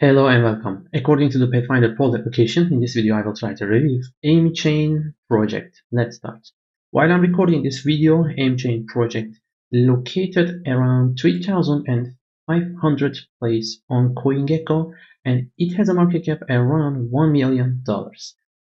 Hello and welcome. According to the Pathfinder Pro application, in this video I will try to review AME Chain project. Let's start. While I'm recording this video, AME Chain project located around 3,500 place on CoinGecko, and it has a market cap around $1 million.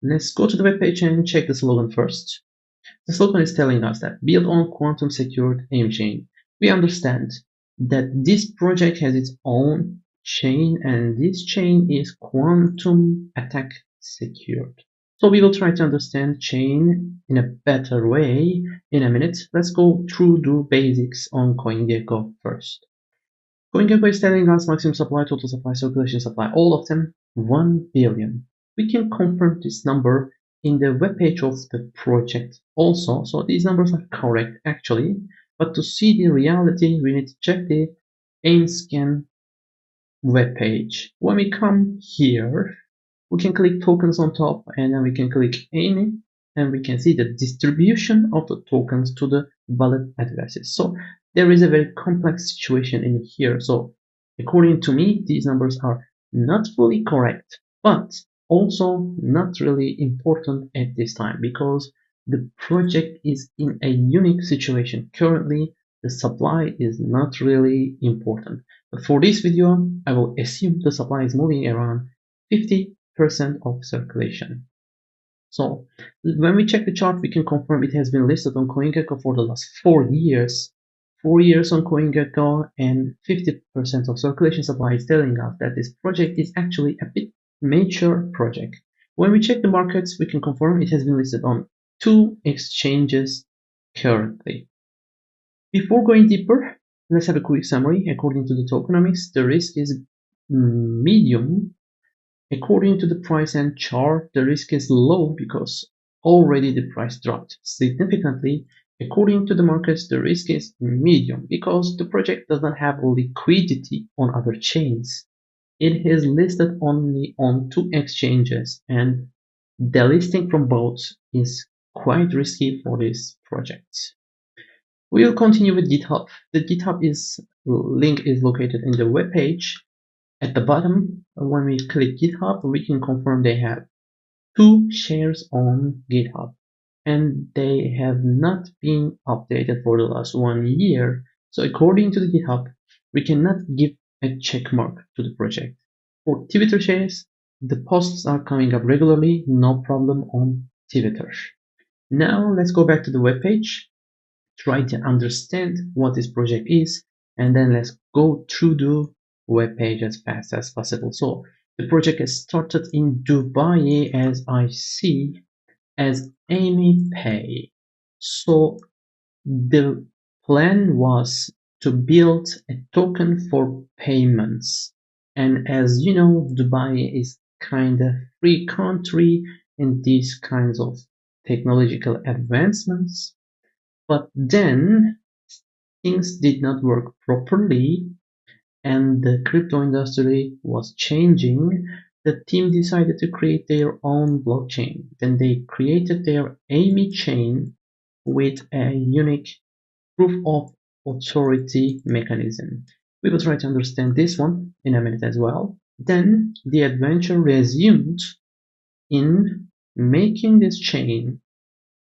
Let's go to the webpage and check the slogan first. The slogan is telling us that built on quantum secured AME Chain. We understand that this project has its own chain, and this chain is quantum attack secured. So we will try to understand chain in a better way in a minute. Let's go through the basics on CoinGecko first. CoinGecko is telling us maximum supply, total supply, circulation supply, all of them 1 billion. We can confirm this number in the webpage of the project also. So these numbers are correct actually, but to see the reality, we need to check the AIM webpage. When we come here, we can click tokens on top, and then we can click AME, and we can see the distribution of the tokens to the wallet addresses. So there is a very complex situation in here. So according to me, these numbers are not fully correct, but also not really important at this time because the project is in a unique situation. Currently, the supply is not really important. But for this video, I will assume the supply is moving around 50% of circulation. So when we check the chart, we can confirm it has been listed on CoinGecko for the last 4 years. 4 years on CoinGecko, and 50% of circulation supply is telling us that this project is actually a bit mature project. When we check the markets, we can confirm it has been listed on 2 exchanges currently. Before going deeper, let's have a quick summary. According to the tokenomics, the risk is medium. According to the price and chart, the risk is low because already the price dropped significantly. According to the markets, the risk is medium because the project does not have liquidity on other chains. It is listed only on 2 exchanges, and delisting from both is quite risky for this project. We will continue with GitHub. The GitHub link is located in the web page. At the bottom, when we click GitHub, we can confirm they have 2 shares on GitHub, and they have not been updated for the last 1 year. So according to the GitHub, we cannot give a check mark to the project. For Twitter shares, the posts are coming up regularly, no problem on Twitter. Now let's go back to the web page, try to understand what this project is, and then let's go through the web page as fast as possible. So the project has started in Dubai, as I see, as AME Pay. So the plan was to build a token for payments, and as you know, Dubai is kind of free country in these kinds of technological advancements. But then things did not work properly, and the crypto industry was changing. The team decided to create their own blockchain. Then they created their AME chain with a unique proof of authority mechanism. We will try to understand this one in a minute as well. Then the adventure resumed in making this chain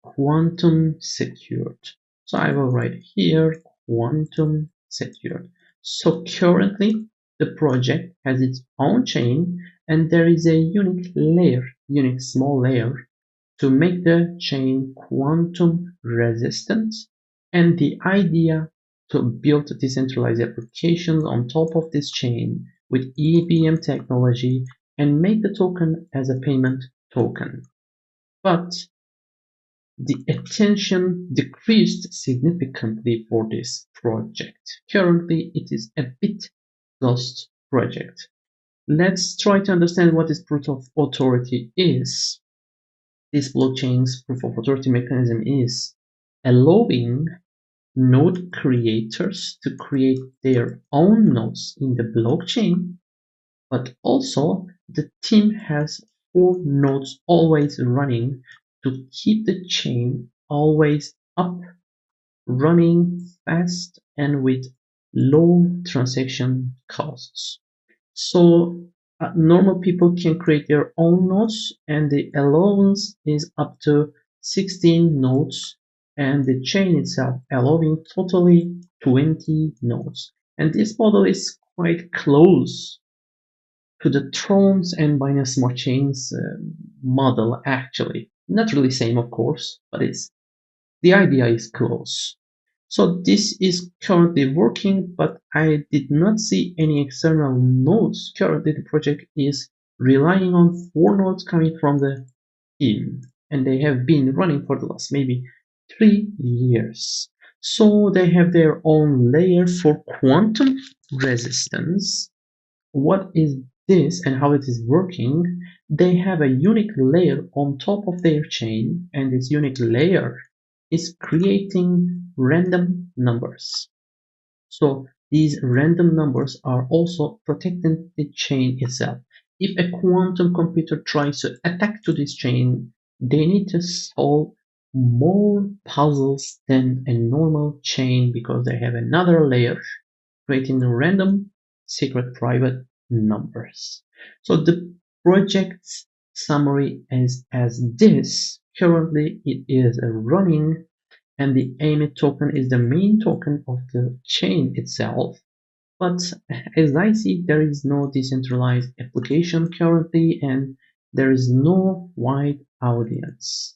quantum secured. So I will write here quantum secured. So currently the project has its own chain, and there is a unique layer, unique small layer, to make the chain quantum resistant, and the idea to build decentralized applications on top of this chain with EVM technology and make the token as a payment token. But the attention decreased significantly for this project. Currently, it is a bit lost project. Let's try to understand what this proof of authority is. This blockchain's proof of authority mechanism is allowing node creators to create their own nodes in the blockchain, but also the team has 4 nodes always running to keep the chain always up, running fast, and with low transaction costs. So Normal people can create their own nodes, and the allowance is up to 16 nodes, and the chain itself allowing totally 20 nodes. And this model is quite close to the Thrones and Binance Smart Chains model, actually. Not really same, of course, but the idea is close. So this is currently working, but I did not see any external nodes. Currently, the project is relying on 4 nodes coming from the team, and they have been running for the last maybe 3 years. So they have their own layer for quantum resistance. What is this and how it is working? They have a unique layer on top of their chain, and this unique layer is creating random numbers. So these random numbers are also protecting the chain itself. If a quantum computer tries to attack to this chain, they need to solve more puzzles than a normal chain because they have another layer creating random secret private numbers. So the project's summary is as this. Currently it is running, and the AME token is the main token of the chain itself. But as I see, there is no decentralized application currently, and there is no wide audience.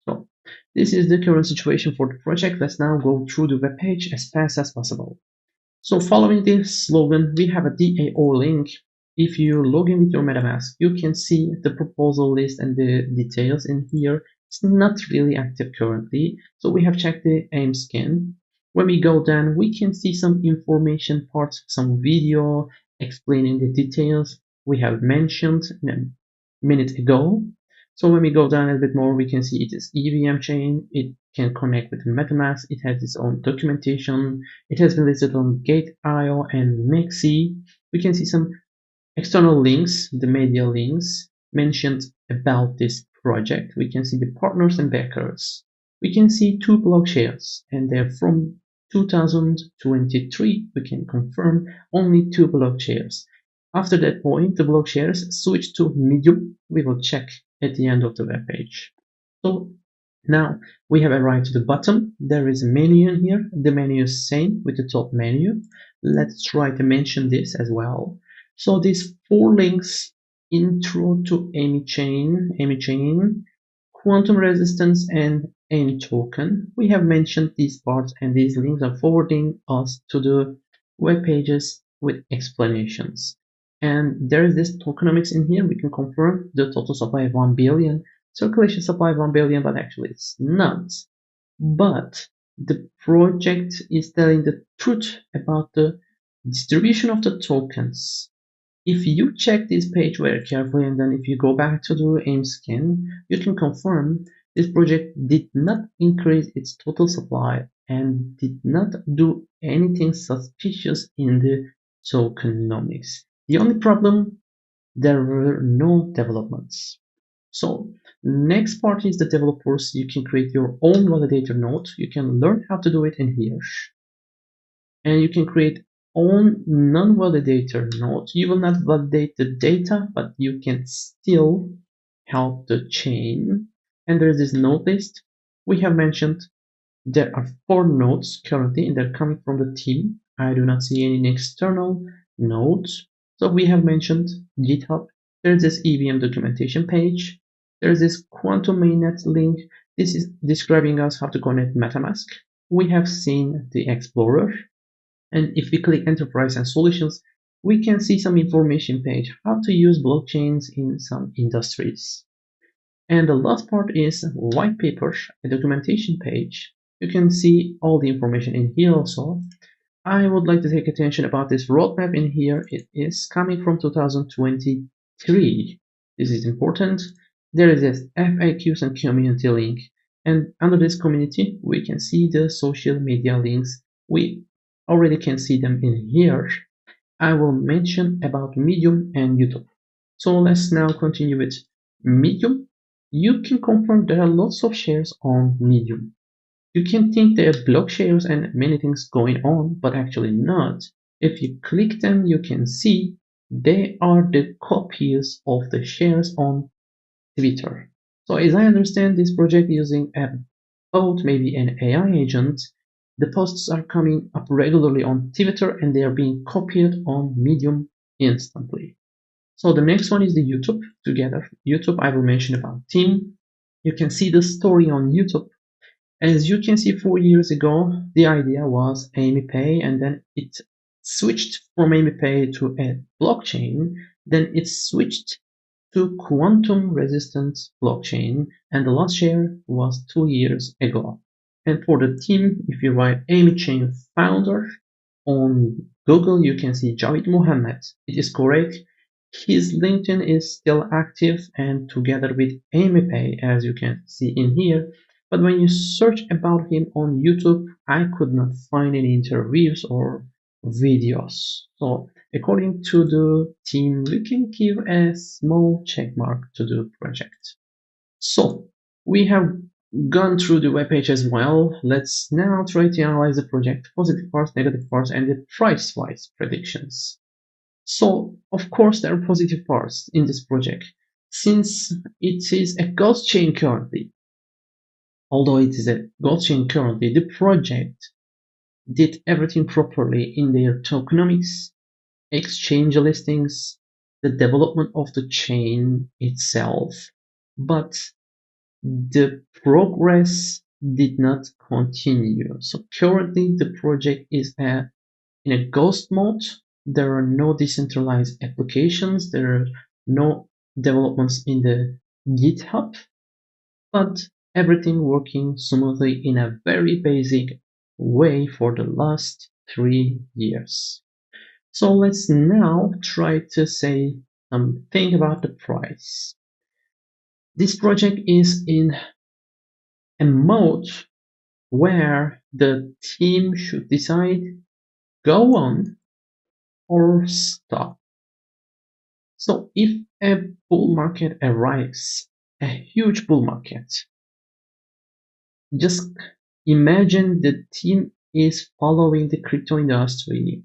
So this is the current situation for the project. Let's now go through the web page as fast as possible. So following this slogan, we have a DAO link. If you log in with your MetaMask, you can see the proposal list and the details in here. It's not really active currently, so we have checked the AIM scan. When we go down, we can see some information parts, some video explaining the details we have mentioned a minute ago. So when we go down a bit more, we can see it is EVM chain. It can connect with MetaMask. It has its own documentation. It has been listed on Gate.io and Mexi. We can see some external links, the media links mentioned about this project. We can see the partners and backers. We can see 2 block shares, and they're from 2023. We can confirm only 2 block shares. After that point, the block shares switch to Medium. We will check at the end of the web page. So now we have arrived to the bottom. There is a menu in here. The menu is same with the top menu. Let's try to mention this as well. So these 4 links: intro to AME chain, quantum resistance, and AME token. We have mentioned these parts, and these links are forwarding us to the web pages with explanations. And there is this tokenomics in here. We can confirm the total supply of 1 billion, circulation supply of 1 billion, but actually it's not. But the project is telling the truth about the distribution of the tokens. If you check this page very carefully, and then if you go back to the AIM scan, you can confirm this project did not increase its total supply and did not do anything suspicious in the tokenomics. The only problem, there were no developments. So next part is the developers. You can create your own validator node. You can learn how to do it in here. And you can create own non-validator node. You will not validate the data, but you can still help the chain. And there is this node list. We have mentioned there are 4 nodes currently, and they're coming from the team. I do not see any external nodes. So we have mentioned GitHub. There's this EVM documentation page. There's this quantum mainnet link. This is describing us how to connect MetaMask. We have seen the Explorer. And if we click Enterprise and Solutions, we can see some information page, how to use blockchains in some industries. And the last part is white paper, a documentation page. You can see all the information in here also. I would like to take attention about this roadmap in here. It is coming from 2023. This is important. There is this FAQs and community link. And under this community, we can see the social media links. We already can see them in here. I will mention about Medium and YouTube. So let's now continue with Medium. You can confirm there are lots of shares on Medium. You can think there are block shares and many things going on, but actually not. If you click them, you can see They are the copies of the shares on Twitter. So as I understand this project using a bot, maybe an AI agent, the posts are coming up regularly on Twitter and they are being copied on Medium instantly. So the next one is the YouTube together. YouTube, I will mention about team. You can see the story on YouTube. As you can see, 4 years ago, the idea was AME Pay, and then it switched from AME Pay to a blockchain. Then it switched to quantum resistant blockchain, and the last share was 2 years ago. And for the team, if you write AME Chain founder on Google, you can see Javed Mohammed. It is correct. His LinkedIn is still active and together with AME Pay, as you can see in here. But when you search about him on YouTube, I could not find any interviews or videos. So according to the team, we can give a small check mark to the project. So we have gone through the webpage as well. Let's now try to analyze the project, positive parts, negative parts, and the price-wise predictions. So of course there are positive parts in this project. Since it is a ghost chain currently, although it is a ghost chain currently, the project did everything properly in their tokenomics, exchange listings, the development of the chain itself, but the progress did not continue. So currently the project is in a ghost mode. There are no decentralized applications. There are no developments in the GitHub, but everything working smoothly in a very basic way for the last 3 years. So let's now try to say something about the price. This project is in a mode where the team should decide go on or stop. So if a bull market arrives, a huge bull market, just imagine the team is following the crypto industry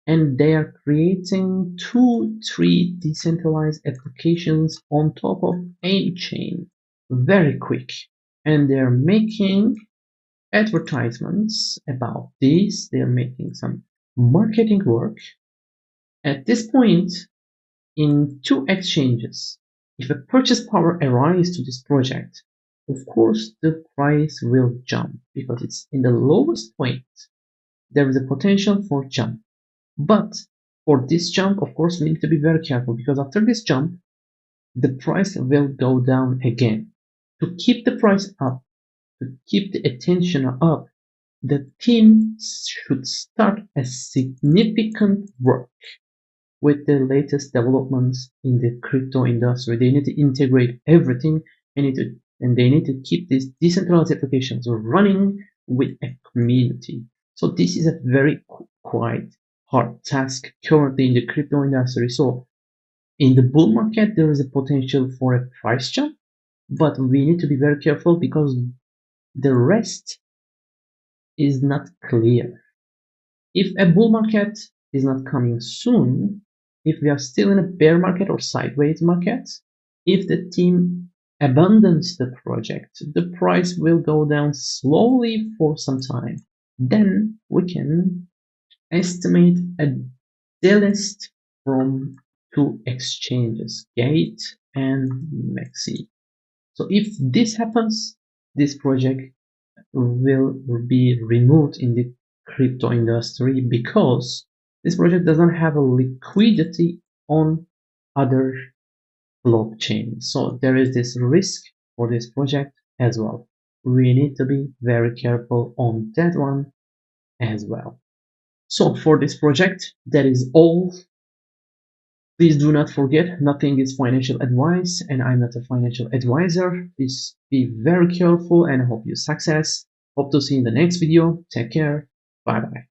and they are creating 2-3 decentralized applications on top of AME chain very quick, and they're making advertisements about this. They're making some marketing work. At this point, in 2 exchanges, if a purchase power arrives to this project, of course the price will jump because it's in the lowest point. There is a potential for jump. But for this jump, of course, we need to be very careful because after this jump, the price will go down again. To keep the price up, to keep the attention up, the team should start a significant work with the latest developments in the crypto industry. They need to integrate everything and they need to keep these decentralized applications running with a community. So this is a very quite hard task currently in the crypto industry. So in the bull market, there is a potential for a price jump, but we need to be very careful because the rest is not clear. If a bull market is not coming soon, if we are still in a bear market or sideways market, if the team abandons the project, the price will go down slowly for some time. Then we can estimate a delist from 2 exchanges, Gate and Maxi. So if this happens, this project will be removed in the crypto industry because this project doesn't have a liquidity on other blockchains. So there is this risk for this project as well. We need to be very careful on that one as well. So for this project, that is all. Please do not forget, nothing is financial advice and I'm not a financial advisor. Please be very careful and I hope you success. Hope to see you in the next video. Take care. Bye bye.